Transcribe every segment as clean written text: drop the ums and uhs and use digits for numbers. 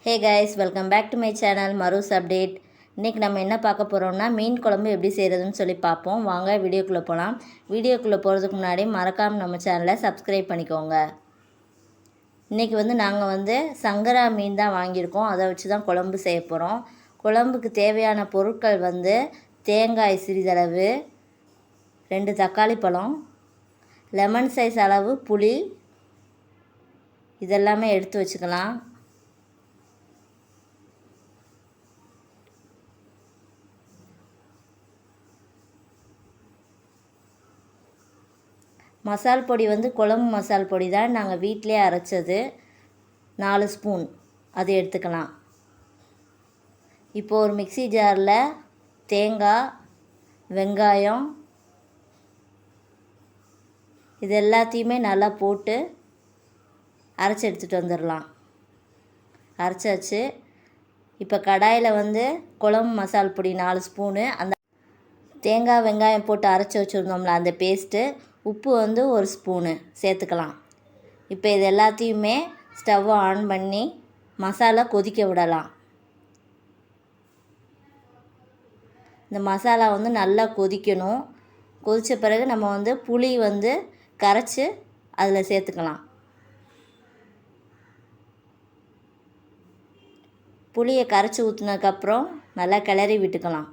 Hey guys, welcome back to my channel Marus Update. இன்றைக்கி நம்ம என்ன பார்க்க போகிறோம்னா மீன் குழம்பு எப்படி செய்கிறதுன்னு சொல்லி பார்ப்போம். வாங்க வீடியோக்குள்ளே போகலாம். வீடியோக்குள்ளே போகிறதுக்கு முன்னாடி மறக்காமல் நம்ம சேனலை சப்ஸ்கிரைப் பண்ணிக்கோங்க. இன்றைக்கி நாங்கள் சங்கரா மீன் தான் வாங்கியிருக்கோம். அதை வச்சு தான் குழம்பு செய்ய போகிறோம். குழம்புக்கு தேவையான பொருட்கள் தேங்காய் சிறிதளவு, 2 தக்காளி பழம், லெமன் சைஸ் அளவு புளி, இதெல்லாமே எடுத்து வச்சுக்கலாம். மசால் பொடி குழம்பு மசால் பொடி தான் நாங்கள் வீட்டிலே அரைச்சது, 4 ஸ்பூன் அது எடுத்துக்கலாம். இப்போது ஒரு மிக்ஸி ஜாரில் தேங்காய், வெங்காயம் இது எல்லாத்தையுமே நல்லா போட்டு அரைச்சி எடுத்துகிட்டு வந்துடலாம். அரைச்சாச்சு. இப்போ கடாயில் குழம்பு மசால் பொடி 4 ஸ்பூனு, அந்த தேங்காய் வெங்காயம் போட்டு அரைச்சி வச்சுருந்தோம்ல அந்த பேஸ்ட்டு, உப்பு 1 ஸ்பூனு சேர்த்துக்கலாம். இப்போ இது எல்லாத்தையுமே ஸ்டவ்வை ஆன் பண்ணி மசாலா கொதிக்க விடலாம். இந்த மசாலா நல்லா கொதிக்கணும். கொதித்த பிறகு நம்ம புளி கரைச்சி அதில் சேர்த்துக்கலாம். புளியை கரைச்சி ஊற்றினதுக்கப்புறம் நல்லா கிளறி விட்டுக்கலாம்.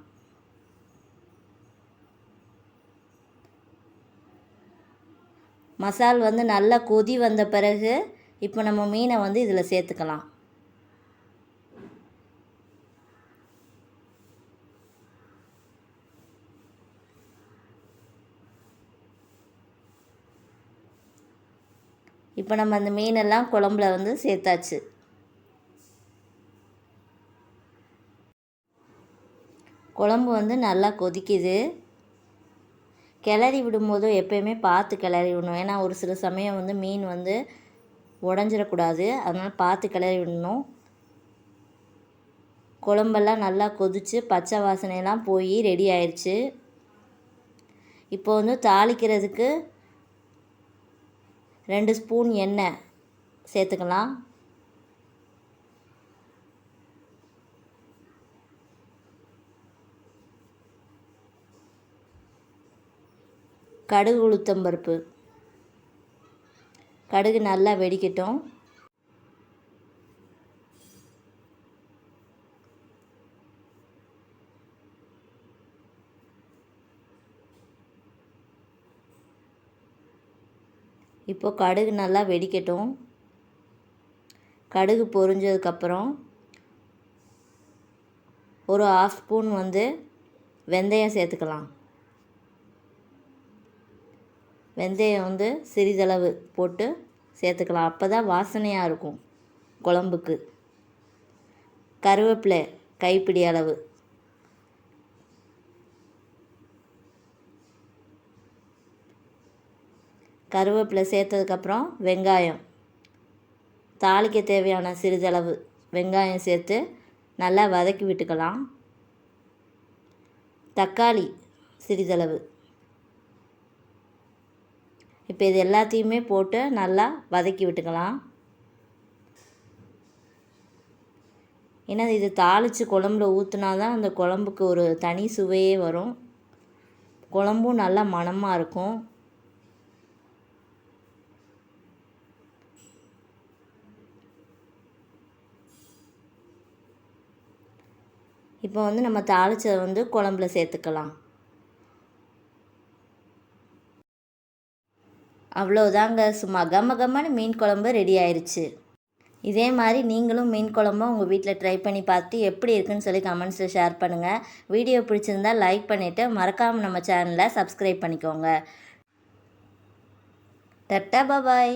மசால் நல்லா கொதி வந்த பிறகு இப்போ நம்ம மீனை இதில் சேர்த்துக்கலாம். இப்போ நம்ம அந்த மீனெல்லாம் குழம்புல சேர்த்தாச்சு. குழம்பு நல்லா கொதிக்குது. கிளறி விடும்போது எப்போயுமே பார்த்து கிளறி விடணும். ஏன்னா ஒரு சில சமயம் மீன் உடஞ்சிடக்கூடாது. அதனால் பார்த்து கிளறி விடணும். குழம்பெல்லாம் நல்லா கொதித்து பச்சை வாசனையெல்லாம் போய் ரெடி ஆயிடுச்சு. இப்போ தாளிக்கிறதுக்கு 2 ஸ்பூன் எண்ணெய் சேர்த்துக்கலாம். கடுகு உளுத்தம்பருப்பு, கடுகு நல்லா வெடிக்கட்டும். இப்போ கடுகு நல்லா வெடிக்கட்டும். கடுகு பொரிஞ்சதுக்கப்புறம் ஒரு 1/2 ஸ்பூன் வெந்தயம் சேர்த்துக்கலாம். வெந்தயம் சிறிதளவு போட்டு சேர்த்துக்கலாம். அப்போ தான் வாசனையாக இருக்கும் குழம்புக்கு. கருவேப்பிலை கைப்பிடி அளவு, கருவேப்பிலை சேர்த்ததுக்கப்புறம் வெங்காயம், தாளிக்க தேவையான சிறிதளவு வெங்காயம் சேர்த்து நல்லா வதக்கி விட்டுக்கலாம். தக்காளி சிறிதளவு. இப்போ இது எல்லாத்தையுமே போட்டு நல்லா வதக்கி விட்டுக்கலாம். ஏன்னா இது தாளித்து குழம்புல ஊற்றினா தான் அந்த குழம்புக்கு ஒரு தனி சுவையே வரும். குழம்பும் நல்லா மணமாக இருக்கும். இப்போ நம்ம தாளிச்சதை குழம்புல சேர்த்துக்கலாம். அவ்வளோதாங்க, சும்மா கம்மன்னு மீன் குழம்பு ரெடி ஆயிடுச்சு. இதே மாதிரி நீங்களும் மீன் குழம்பு உங்கள் வீட்டில் ட்ரை பண்ணி பார்த்து எப்படி இருக்குன்னு சொல்லி கமெண்ட்ஸில் ஷேர் பண்ணுங்கள். வீடியோ பிடிச்சிருந்தால் லைக் பண்ணிவிட்டு மறக்காமல் நம்ம சேனலை சப்ஸ்கிரைப் பண்ணிக்கோங்க. டட்டா பாய்.